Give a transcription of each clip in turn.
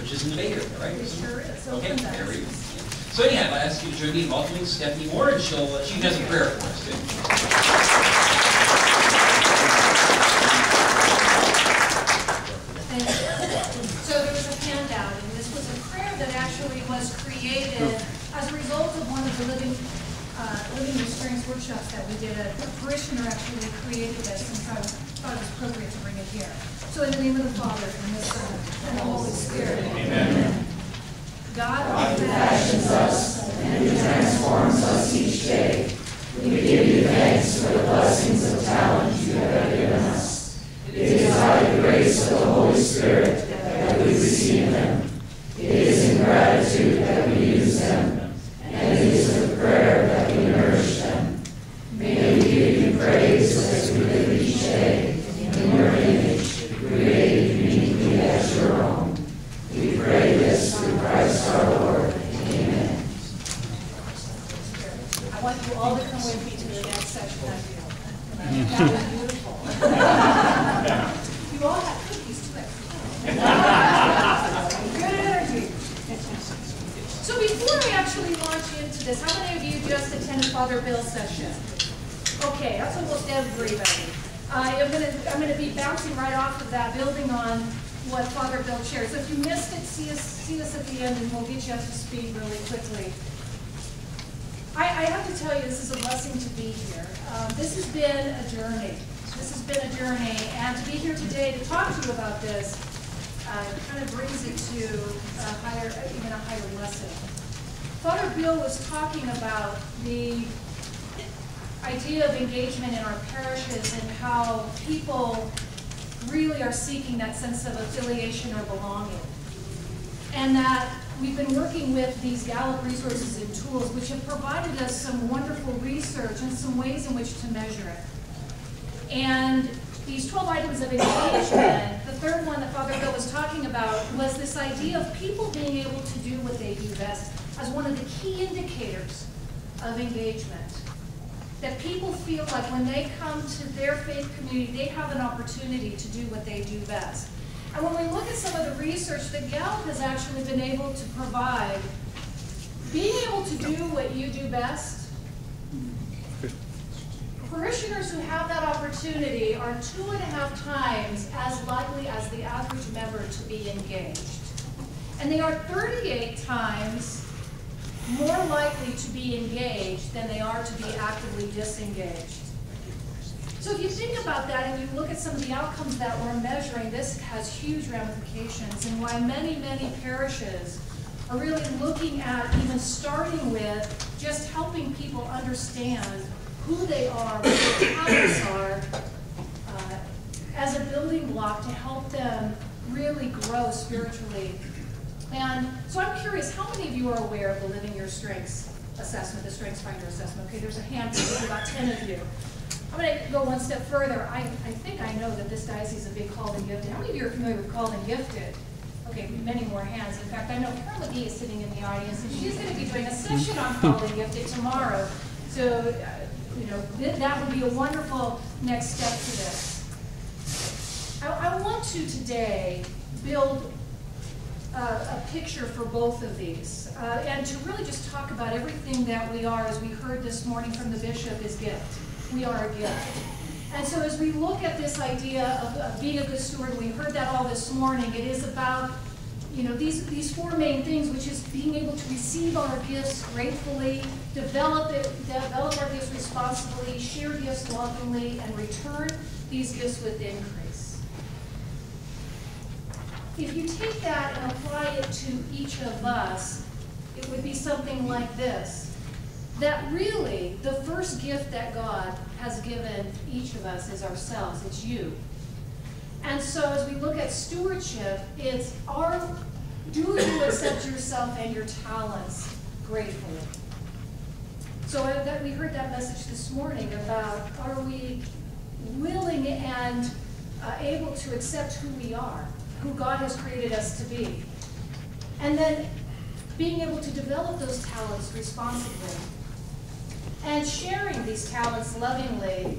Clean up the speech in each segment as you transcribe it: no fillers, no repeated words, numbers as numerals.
which is in the Bay Area, right? It sure is. Okay, there we go. So anyhow, I ask you to join me in welcoming Stephanie Moore, and she has a prayer for us too. So there was a handout, and this was a prayer that actually was created as a result of one of the Living Experience workshops that we did. A parishioner actually created this and thought it was appropriate to bring it here. So in the name of the Father, and the Son, and the Holy Spirit. Amen. God who fashions us and who transforms us each day, we give you thanks for the blessings of talent you have given us. It is by the grace of the Holy Spirit that we receive them. It is in gratitude that we use them, and it is with prayer that we nourish them. May we give you praise as we live each day in your image, created uniquely as your own. We pray this through Christ our Lord. Amen. I want you all to come with me to the next section of you. That was beautiful. You all have cookies too. Good energy. So before I actually launch into this, how many of you just attended Father Bill's session? Okay, that's almost everybody. I'm gonna be bouncing right off of that, building on what Father Bill shared. So if you missed it, see us at the end, and we'll get you up to speed really quickly. I have to tell you, this is a blessing to be here. This has been a journey. And to be here today to talk to you about this kind of brings it to even a higher lesson. Father Bill was talking about the idea of engagement in our parishes and how people really are seeking that sense of affiliation or belonging. And that we've been working with these Gallup resources and tools which have provided us some wonderful research and some ways in which to measure it. And these 12 items of engagement, the third one that Father Bill was talking about was this idea of people being able to do what they do best as one of the key indicators of engagement. That people feel like when they come to their faith community, they have an opportunity to do what they do best. And when we look at some of the research that Gallup has actually been able to provide, being able to do what you do best, parishioners who have that opportunity are 2.5 times as likely as the average member to be engaged. And they are 38 times more likely to be engaged than they are to be actively disengaged. So if you think about that and you look at some of the outcomes that we're measuring, this has huge ramifications, and why many, many parishes are really looking at even starting with just helping people understand who they are, what their talents are, as a building block to help them really grow spiritually. And so I'm curious, how many of you are aware of the Living Your Strengths assessment, the Strengths Finder assessment? Okay, there's a handful, there's about 10 of you. I'm going to go one step further. I think I know that this diocese is a big Called and Gifted. How many of you are familiar with Called and Gifted? Okay, many more hands. In fact, I know Carol McGee is sitting in the audience, and she's going to be doing a session on Called and Gifted tomorrow. So, that would be a wonderful next step to this. I want to today build a picture for both of these, and to really just talk about everything that we are, as we heard this morning from the bishop, is gift. We are a gift. And so as we look at this idea of being a good steward, we heard that all this morning, it is about these four main things, which is being able to receive our gifts gratefully, develop our gifts responsibly, share gifts lovingly, and return these gifts with increase. If you take that and apply it to each of us, it would be something like this. That really, the first gift that God has given each of us is ourselves. It's you. And so as we look at stewardship, it's do you accept yourself and your talents gratefully? So we heard that message this morning about, are we willing and able to accept who we are, who God has created us to be? And then being able to develop those talents responsibly and sharing these talents lovingly,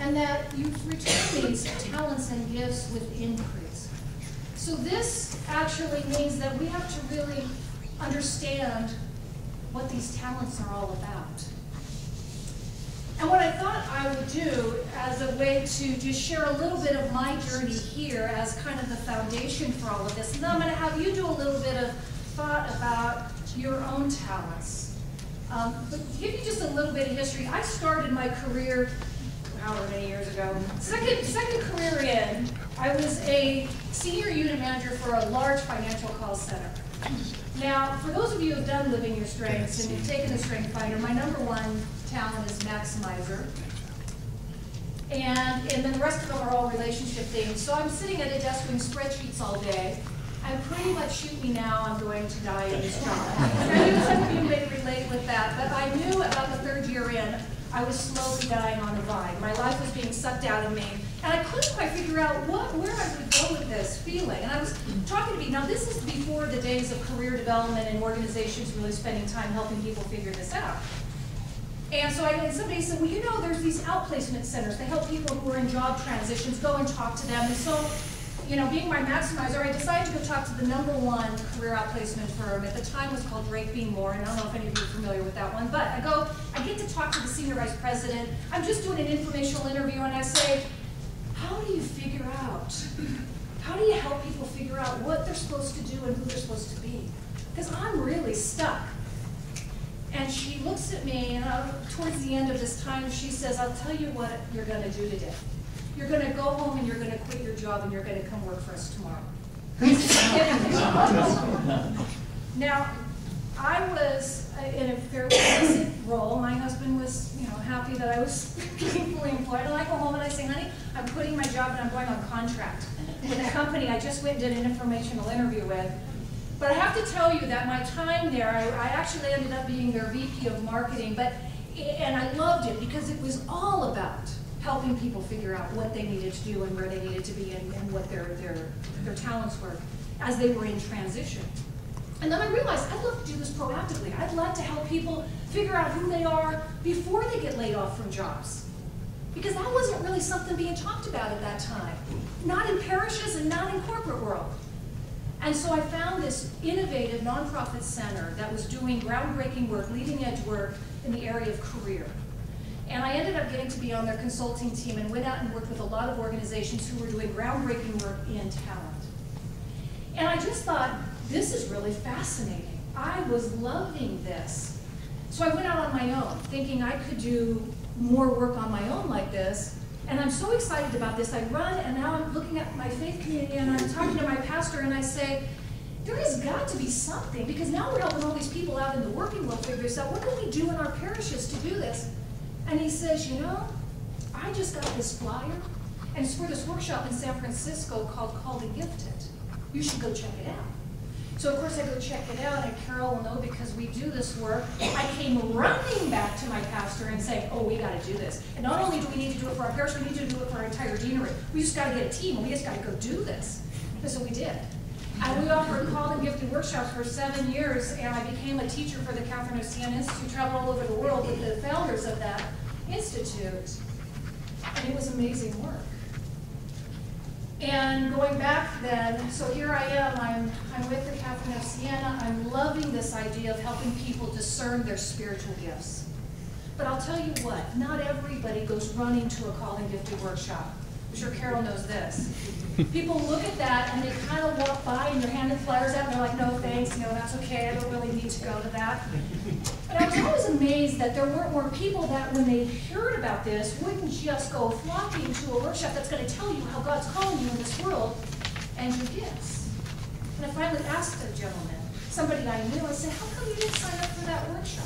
and that you return these talents and gifts with increase. So this actually means that we have to really understand what these talents are all about. And what I thought I would do as a way to just share a little bit of my journey here as kind of the foundation for all of this, and then I'm going to have you do a little bit of thought about your own talents. But to give you just a little bit of history, I started my career however many years ago. Second career in, I was a senior unit manager for a large financial call center. Now, for those of you who have done Living Your Strengths and you've taken the Strength Finder, my number one talent is maximizer. And then the rest of them are all relationship things. So I'm sitting at a desk doing spreadsheets all day. And pretty much shoot me now, I'm going to die in this job. I knew some of you may relate with that, but I knew about the third year in, I was slowly dying on the vine. My life was being sucked out of me. And I couldn't quite figure out where I would go with this feeling. And I was talking to people. Now this is before the days of career development and organizations really spending time helping people figure this out. And so somebody said, well, you know, there's these outplacement centers. They help people who are in job transitions go and talk to them. And so, you know, being my maximizer, I decided to go talk to the #1 career outplacement firm. At the time, it was called Drake B. Moore, and I don't know if any of you are familiar with that one. But I get to talk to the senior vice president. I'm just doing an informational interview, and I say, how do you figure out? How do you help people figure out what they're supposed to do and who they're supposed to be? Because I'm really stuck. And she looks at me, and towards the end of this time, she says, I'll tell you what you're going to do today. You're going to go home and you're going to quit your job and you're going to come work for us tomorrow. Now, I was in a fairly basic role. My husband was, you know, happy that I was being fully employed. And I go home and I say, honey, I'm quitting my job and I'm going on contract with a company I just went and did an informational interview with. But I have to tell you that my time there, I actually ended up being their VP of marketing, and I loved it because it was all about helping people figure out what they needed to do and where they needed to be and what their talents were as they were in transition. And then I realized I'd love to do this proactively. I'd love to help people figure out who they are before they get laid off from jobs. Because that wasn't really something being talked about at that time. Not in parishes and not in corporate world. And so I found this innovative nonprofit center that was doing groundbreaking work, leading edge work in the area of career. And I ended up getting to be on their consulting team and went out and worked with a lot of organizations who were doing groundbreaking work in talent. And I just thought, this is really fascinating. I was loving this. So I went out on my own, thinking I could do more work on my own like this. And I'm so excited about this. I run, and now I'm looking at my faith community, and I'm talking to my pastor, and I say, there has got to be something, because now we're helping all these people out in the working world figure this out. What can we do in our parishes to do this? And he says, you know, I just got this flyer, and it's for this workshop in San Francisco called Called and Gifted. You should go check it out. So of course I go check it out, and Carol will know because we do this work. I came running back to my pastor and saying, oh, we got to do this. And not only do we need to do it for our parish, we need to do it for our entire deanery. We just got to get a team, and we just got to go do this. And so we did. And we offered Called and Gifted workshops for 7 years, and I became a teacher for the Catherine of Siena Institute, traveled all over the world with the founders of that institute. And it was amazing work. And going back then, so here I am, I'm with the Catherine of Siena. I'm loving this idea of helping people discern their spiritual gifts. But I'll tell you what, not everybody goes running to a Called and Gifted workshop. I'm sure Carol knows this. People look at that and they kind of walk by and they're handing flyers out and they're like, no thanks, no, that's okay, I don't really need to go to that. And I was always amazed that there weren't more people that when they heard about this wouldn't just go flocking to a workshop that's going to tell you how God's calling you in this world and your gifts. And I finally asked a gentleman, somebody I knew, I said, how come you didn't sign up for that workshop?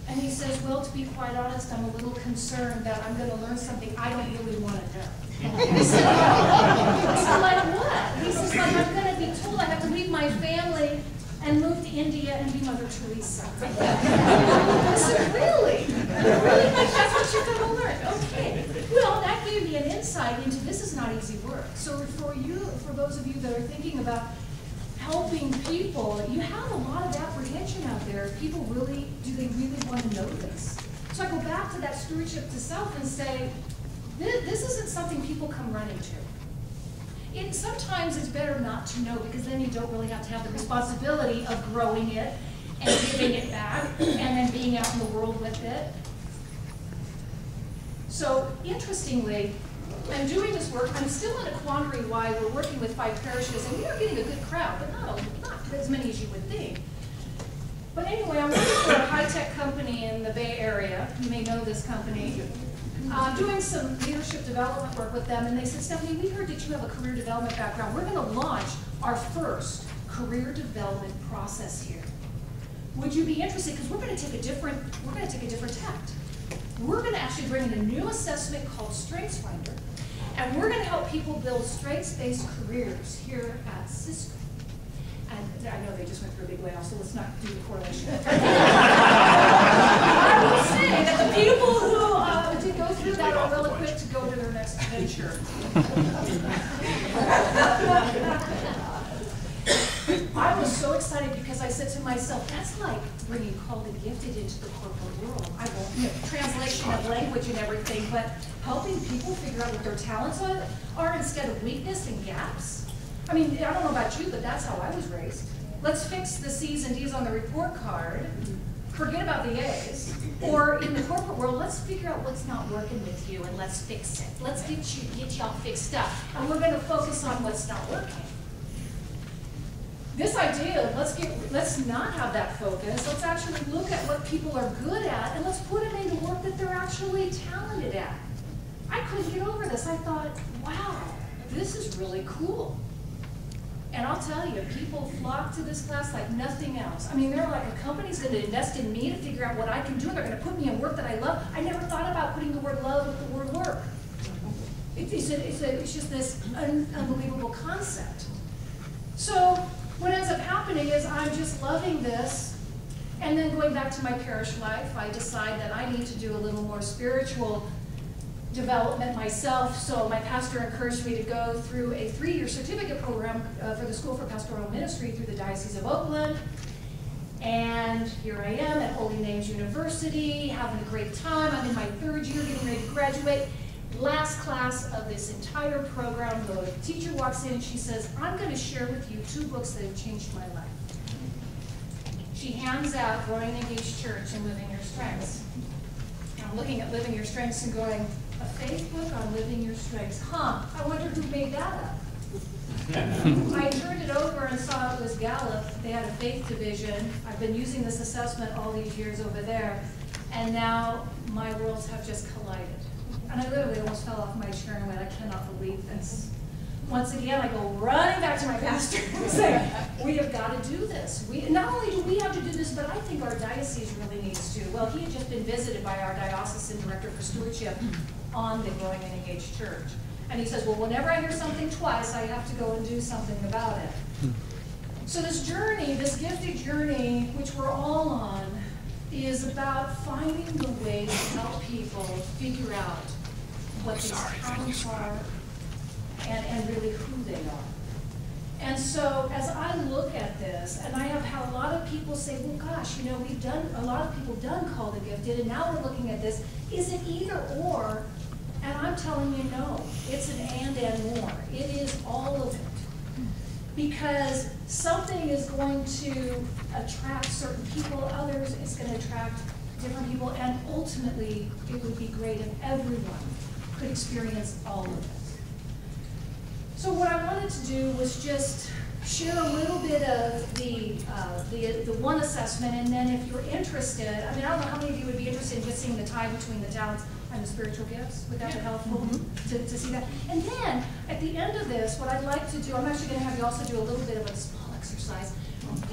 And he says, well, to be quite honest, I'm a little concerned that I'm going to learn something I don't really want to know. I said, like what? He says, like, I'm going to be told I have to leave my family and move to India and be Mother Teresa. I said, really? Really? Like, that's what you're going to learn? Okay. Well, that gave me an insight into this is not easy work. So for those of you that are thinking about helping people, you have a lot of apprehension out there. People really, do they really want to know this? So I go back to that stewardship to self and say, this isn't something people come running to. sometimes it's better not to know, because then you don't really have to have the responsibility of growing it and giving it back and then being out in the world with it. So interestingly, I'm doing this work. I'm still in a quandary why we're working with 5 parishes, and we are getting a good crowd, but not as many as you would think. But anyway, I'm working for a high-tech company in the Bay Area. You may know this company. Doing some leadership development work with them, and they said, Stephanie, we heard that you have a career development background. We're going to launch our first career development process here. Would you be interested? Because we're going to take a different tact. We're going to actually bring in a new assessment called StrengthsFinder, and we're going to help people build strengths-based careers here at Cisco. And I know they just went through a big layoff, so let's not do the correlation. I will say that the people who did go through that are well equipped to go to their next venture. I was so excited because I said to myself, that's like bringing called and gifted into the corporate world. I won't, translation of language and everything, but helping people figure out what their talents are instead of weakness and gaps. I mean, I don't know about you, but that's how I was raised. Let's fix the C's and D's on the report card, forget about the A's, or in the corporate world, let's figure out what's not working with you and let's fix it. Let's get y'all fixed up, and we're going to focus on what's not working. This idea, let's not have that focus. Let's actually look at what people are good at, and let's put them into work that they're actually talented at. I couldn't get over this. I thought, wow, this is really cool. And I'll tell you, people flock to this class like nothing else. I mean, they're like, a company's going to invest in me to figure out what I can do, and they're going to put me in work that I love. I never thought about putting the word love with the word work. It's just this unbelievable concept. So what ends up happening is I'm just loving this, and then going back to my parish life, I decide that I need to do a little more spiritual development myself, so my pastor encouraged me to go through a 3-year certificate program for the School for Pastoral Ministry through the Diocese of Oakland. And here I am at Holy Names University, having a great time. I'm in my 3rd year, getting ready to graduate. Last class of this entire program, the teacher walks in and she says, I'm going to share with you 2 books that have changed my life. She hands out Growing in Engaged Church and Living Your Strengths. I'm looking at Living Your Strengths and going, a faith book on living your strengths. Huh, I wonder who made that up. I turned it over and saw it was Gallup. They had a faith division. I've been using this assessment all these years over there, and now my worlds have just collided. And I literally almost fell off my chair and went, I cannot believe this. Once again, I go running back to my pastor and say, we have got to do this. Not only do we have to do this, but I think our diocese really needs to. Well, he had just been visited by our diocesan director for stewardship on the Growing and Engaged Church. And he says, well, whenever I hear something twice, I have to go and do something about it. So this journey, this gifted journey, which we're all on, is about finding the way to help people figure out what these talents are and really who they are. And so as I look at this, and I have had a lot of people say, well, gosh, we've done, a lot of people done Called and Gifted, and now we're looking at this. Is it either or? And I'm telling you, no. It's an and more. It is all of it. Because something is going to attract certain people, others is going to attract different people, and ultimately it would be great if everyone could experience all of it. So what I wanted to do was just share a little bit of the one assessment, and then if you're interested, I mean, I don't know how many of you would be interested in just seeing the tie between the talents and the spiritual gifts. Would that be helpful to see that? And then at the end of this, what I'd like to do, I'm actually going to have you also do a little bit of a small exercise.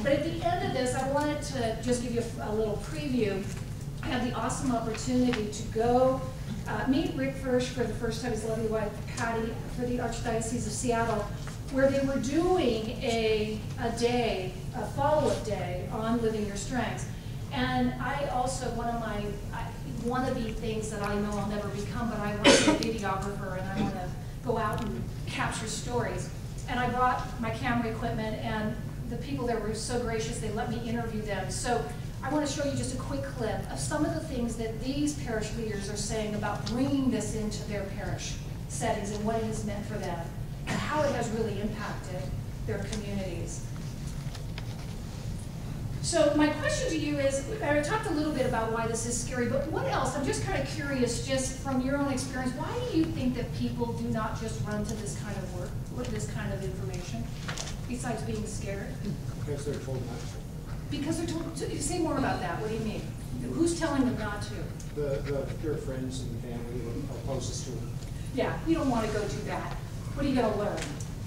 But at the end of this, I wanted to just give you a little preview. I had the awesome opportunity to go meet Rick Firsch for the first time, his lovely wife Patty, for the Archdiocese of Seattle, where they were doing a follow-up day on living your strengths. And I also, one of my wannabe things that I know I'll never become, but I want to be a videographer and I want to go out and capture stories. And I brought my camera equipment, and the people there were so gracious, they let me interview them. So I want to show you just a quick clip of some of the things that these parish leaders are saying about bringing this into their parish settings and what it has meant for them, and how how it has really impacted their communities. So my question to you is, I talked a little bit about why this is scary, but what else? I'm just kind of curious, just from your own experience, why do you think that people do not just run to this kind of work, with this kind of information, besides being scared? Because they're told not to. Because they're told to. Say more about that. What do you mean? Who's telling them not to? Their friends and family are closest to them. Yeah, you don't want to go do that. What are you going to learn?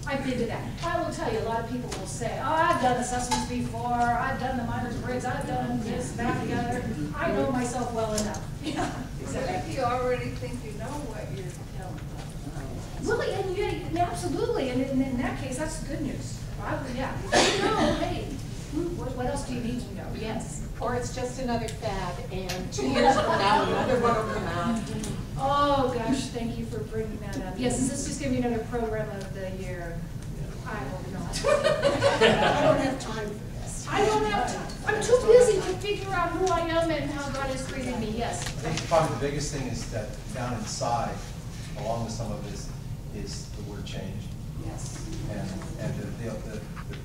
I've been to that. I will tell you, a lot of people will say, oh, I've done assessments before, I've done the Myers-Briggs, I've done this, that, the other. I know myself well enough. Yeah, exactly. If you already think you know what you're telling them. Really, and yeah, absolutely. And in that case, that's good news. Yeah. You know, hey, what else do you need to know? Yes. Or it's just another fad, and 2 years from now, another one will come out. Oh, gosh, thank you for bringing that up. Yes, is this just going to be another program of the year? I hope not. I don't have time for this. I don't have time. I'm too busy to figure out who I am and how God has created me. Yes. I think probably the biggest thing is that down inside, along with some of this, is the word change. Yes. And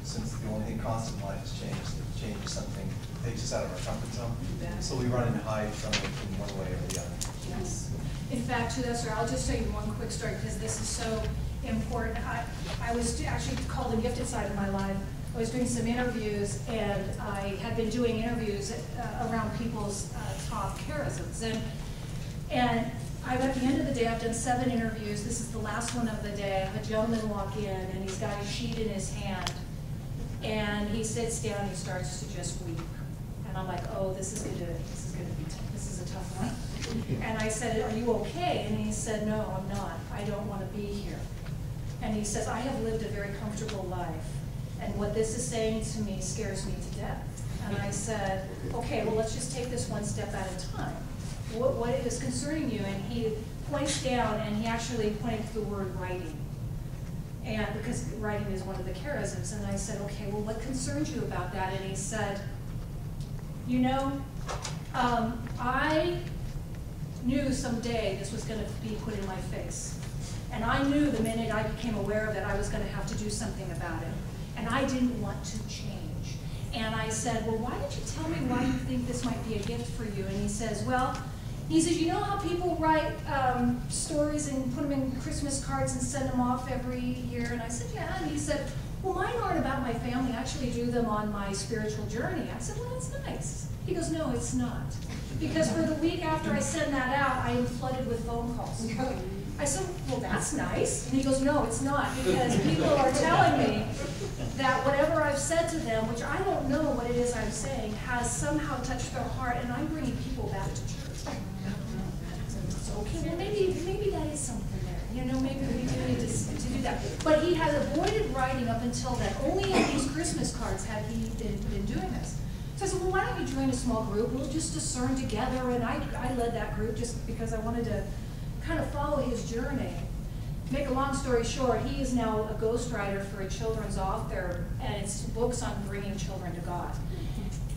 since the only thing constant in life is change, the change is something that takes us out of our comfort zone. So we run and hide from it in one way or the other. Yes. In fact, to that story, I'll just tell you one quick story because this is so important. I was actually called the gifted side of my life. I was doing some interviews, and I had been doing interviews around people's top charisms. And at the end of the day, I've done 7 interviews. This is the last one of the day. I have a gentleman walk in, and he's got a sheet in his hand. And he sits down, and he starts to just weep. And I'm like, oh, this is a tough one. And I said, are you okay? And he said, no, I'm not. I don't want to be here. And he says, I have lived a very comfortable life. And what this is saying to me scares me to death. And I said, okay, well, let's just take this one step at a time. What is concerning you? And he points down, and he actually pointed to the word writing. And because writing is one of the charisms. And I said, okay, well, what concerns you about that? And he said, you know, I knew someday this was going to be put in my face. And I knew the minute I became aware of it, I was going to have to do something about it. And I didn't want to change. And I said, well, why don't you tell me why you think this might be a gift for you? And he says, well, you know how people write stories and put them in Christmas cards and send them off every year? And I said, yeah. And he said, well, mine aren't about my family. I actually do them on my spiritual journey. I said, well, that's nice. He goes, no, it's not. Because for the week after I send that out, I am flooded with phone calls. I said, well, that's nice. And he goes, no, it's not. Because people are telling me that whatever I've said to them, which I don't know what it is I'm saying, has somehow touched their heart, and I'm bringing people back to church. So, okay, well, maybe that is something there. You know, maybe we do need to do that. But he had avoided writing up until then. Only in these Christmas cards had he been doing this. So I said, well, why don't you join a small group? We'll just discern together. And I led that group just because I wanted to kind of follow his journey. Make a long story short, he is now a ghostwriter for a children's author, and it's books on bringing children to God.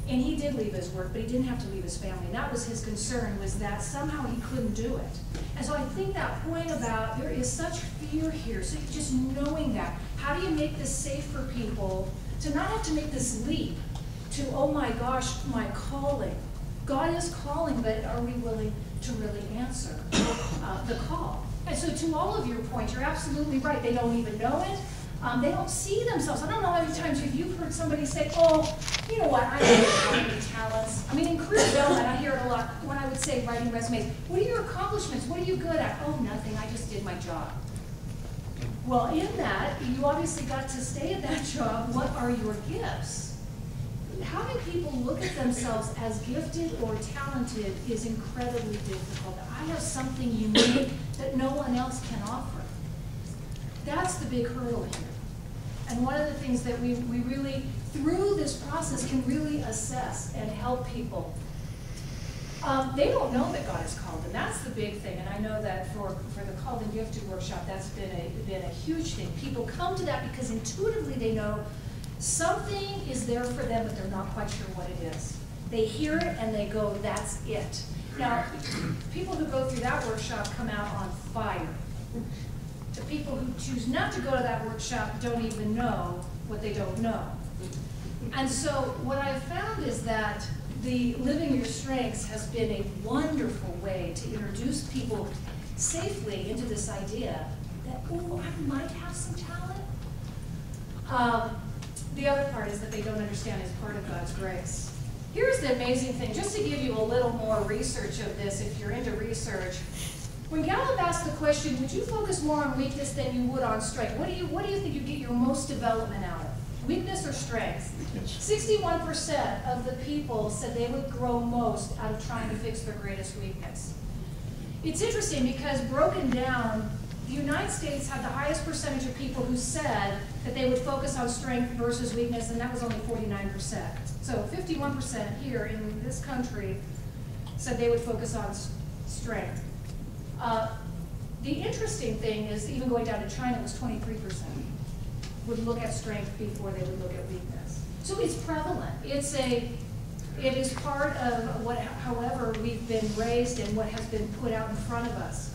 And he did leave his work, but he didn't have to leave his family. And that was his concern, was that somehow he couldn't do it. And so I think that point about there is such fear here, so just knowing that. How do you make this safe for people to not have to make this leap to, oh my gosh, my calling. God is calling, but are we willing to really answer the call? And so to all of your points, you're absolutely right. They don't even know it. They don't see themselves. I don't know how many times you've heard somebody say, oh, you know what, I don't have any talents. I mean, in career development, I hear it a lot when I would say writing resumes. What are your accomplishments? What are you good at? Oh, nothing. I just did my job. Well, in that, you obviously got to stay at that job. What are your gifts? Having people look at themselves as gifted or talented is incredibly difficult. I have something unique that no one else can offer. That's the big hurdle here. And one of the things that we really, through this process, can really assess and help people. They don't know that God has called them. That's the big thing. And I know that for the Called and Gifted workshop, that's been a huge thing. People come to that because intuitively they know something is there for them, but they're not quite sure what it is. They hear it and they go, that's it. Now, people who go through that workshop come out on fire. The people who choose not to go to that workshop don't even know what they don't know. And so what I've found is that the Living Your Strengths has been a wonderful way to introduce people safely into this idea that, oh, I might have some talent. The other part is that they don't understand it's part of God's grace. Here's the amazing thing, just to give you a little more research of this, if you're into research. When Gallup asked the question, would you focus more on weakness than you would on strength? What do you think you get your most development out of? Weakness or strength? 61% of the people said they would grow most out of trying to fix their greatest weakness. It's interesting because broken down, the United States had the highest percentage of people who said that they would focus on strength versus weakness, and that was only 49%. So 51% here in this country said they would focus on strength. The interesting thing is, even going down to China, was 23% would look at strength before they would look at weakness. So it's prevalent. It is part of what, however, we've been raised and what has been put out in front of us.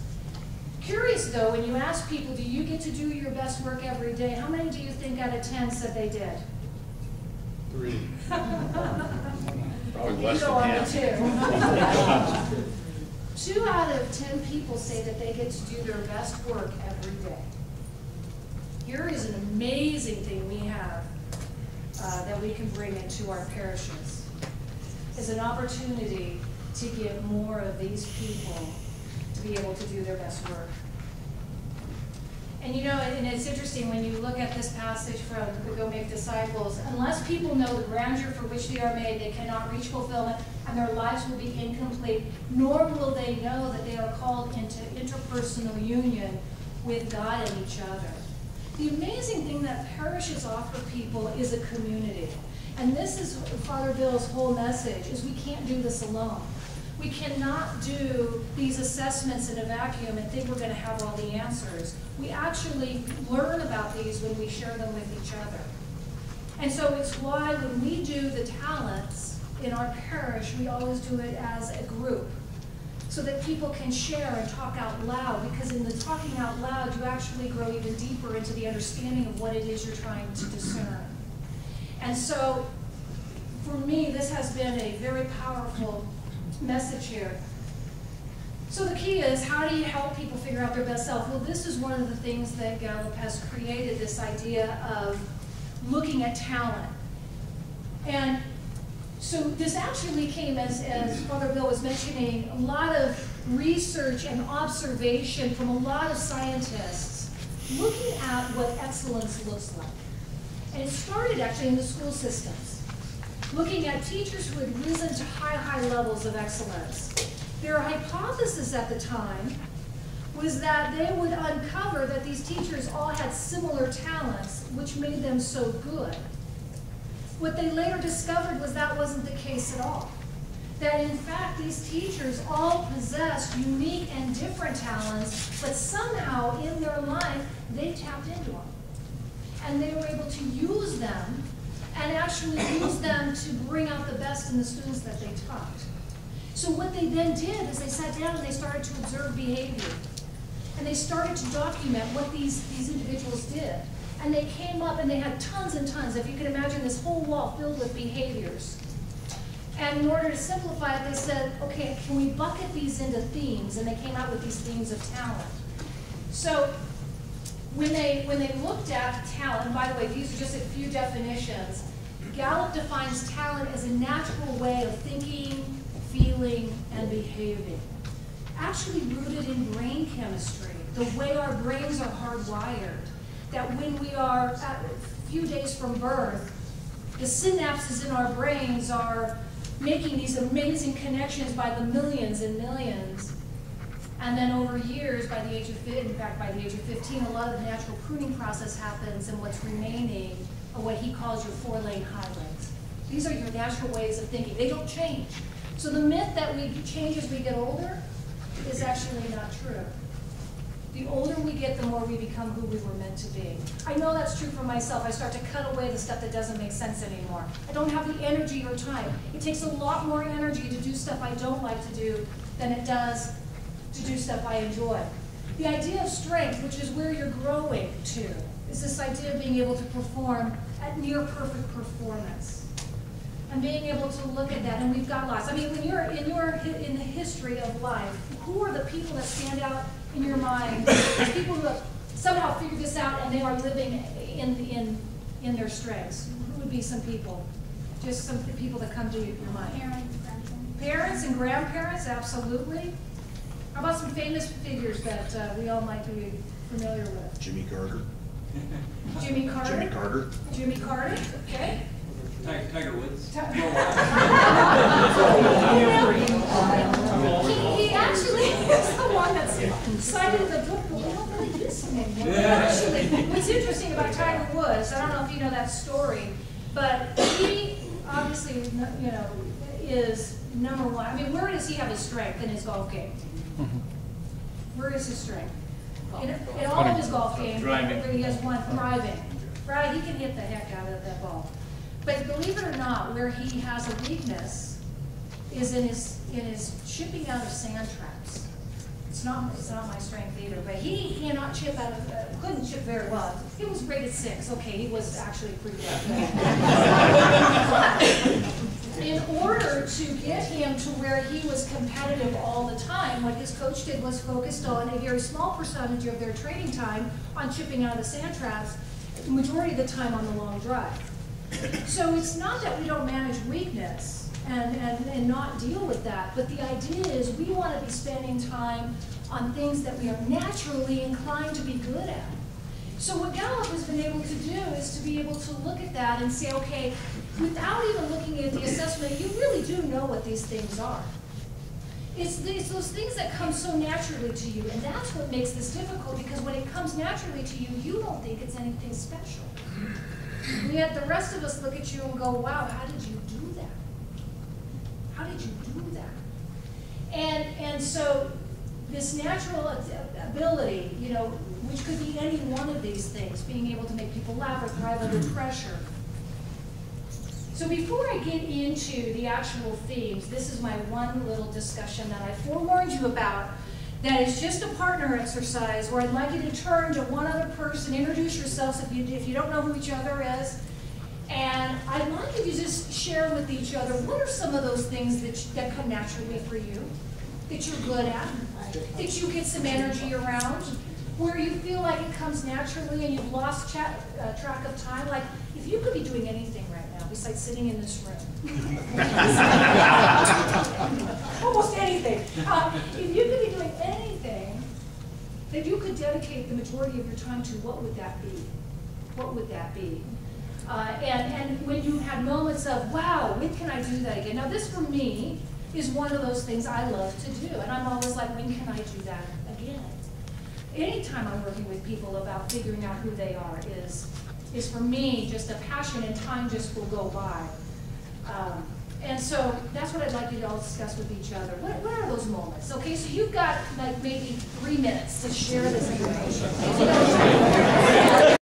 Curious though, when you ask people, do you get to do your best work every day? How many do you think out of 10 said they did? 3. Probably You less go on than the 2. 2 out of 10 people say that they get to do their best work every day. Here is an amazing thing we have that we can bring into our parishes. Is an opportunity to get more of these people to be able to do their best work. And you know, and it's interesting when you look at this passage from the Go Make Disciples, unless people know the grandeur for which they are made, they cannot reach fulfillment, and their lives will be incomplete, nor will they know that they are called into interpersonal union with God and each other. The amazing thing that parishes offer people is a community. And this is Father Bill's whole message, is we can't do this alone. We cannot do these assessments in a vacuum and think we're going to have all the answers. We actually learn about these when we share them with each other. And so it's why when we do the talents in our parish, we always do it as a group, so that people can share and talk out loud, because in the talking out loud, you actually grow even deeper into the understanding of what it is you're trying to discern. And so, for me, this has been a very powerful message here. So the key is, how do you help people figure out their best self? Well, this is one of the things that Gallup has created, this idea of looking at talent. And so this actually came, as Father Bill was mentioning, a lot of research and observation from a lot of scientists looking at what excellence looks like. And it started actually in the school systems, looking at teachers who had risen to high levels of excellence. Their hypothesis at the time was that they would uncover that these teachers all had similar talents, which made them so good. What they later discovered was that wasn't the case at all. That in fact, these teachers all possessed unique and different talents, but somehow in their life, they tapped into them. And they were able to use them, and actually use them to bring out the best in the students that they taught. So what they then did is they sat down and they started to observe behavior. And they started to document what these individuals did. And they came up and they had tons and tons, if you can imagine this whole wall filled with behaviors. And in order to simplify it, they said, okay, can we bucket these into themes? And they came out with these themes of talent. So when they looked at talent, and by the way, these are just a few definitions, Gallup defines talent as a natural way of thinking, feeling, and behaving. Actually rooted in brain chemistry, the way our brains are hardwired. That when we are a few days from birth, the synapses in our brains are making these amazing connections by the millions and millions. And then over years, by the age of 15, a lot of the natural pruning process happens, and what's remaining are what he calls your 4-lane highways. These are your natural ways of thinking. They don't change. So the myth that we change as we get older is actually not true. The older we get, the more we become who we were meant to be. I know that's true for myself. I start to cut away the stuff that doesn't make sense anymore. I don't have the energy or time. It takes a lot more energy to do stuff I don't like to do than it does to do stuff I enjoy. The idea of strength, which is where you're growing to, is this idea of being able to perform at near perfect performance. And being able to look at that, and we've got lots. I mean, when you're in the history of life, who are the people that stand out in your mind as people who have somehow figured this out and they are living in their strengths? Who would be some people? Just some people that come to your mind. Parents and grandparents, absolutely. How about some famous figures that we all might be familiar with? Jimmy Carter. Jimmy Carter. Jimmy Carter. Jimmy Carter, okay. Tiger Woods. He actually is the one that's cited in the book, but we don't really use him anymore. Actually, what's interesting about Tiger Woods, I don't know if you know that story, but he obviously, you know, is number one. I mean, where does he have his strength in his golf game? Where is his strength? In all of his golf games, where he has one, driving. Right, he can hit the heck out of that ball. But believe it or not, where he has a weakness is in his chipping out of sand traps. It's not my strength either, but he cannot chip out of, couldn't chip very well. He was rated 6. Okay, he was actually pretty good. In order to get him to where he was competitive all the time, what his coach did was focused on a very small percentage of their training time on chipping out of the sand traps, the majority of the time on the long drive. So it's not that we don't manage weakness and not deal with that, but the idea is we want to be spending time on things that we are naturally inclined to be good at. So what Gallup has been able to do is to be able to look at that and say, okay, without even looking at the assessment, you really do know what these things are. It's those things that come so naturally to you, and that's what makes this difficult, because when it comes naturally to you, you don't think it's anything special. And yet the rest of us look at you and go, wow, how did you do that? How did you do that? And so this natural ability, you know, which could be any one of these things, being able to make people laugh or thrive under pressure. So before I get into the actual themes, this is my one little discussion that I forewarned you about, that is just a partner exercise where I'd like you to turn to one other person, introduce yourselves if you don't know who each other is, and I'd like you to just share with each other what are some of those things that come naturally for you, that you're good at, that you get some energy around, where you feel like it comes naturally and you've lost track of time. Like, if you could be doing anything right now besides sitting in this room, almost anything. If you could be doing anything that you could dedicate the majority of your time to, what would that be? What would that be? And when you had moments of, wow, when can I do that again? Now this for me is one of those things I love to do, and I'm always like, when can I do that again? Anytime I'm working with people about figuring out who they are is for me just a passion, and time just will go by. And so that's what I'd like you to all discuss with each other. What are those moments? Okay, so you've got like maybe 3 minutes to share this information.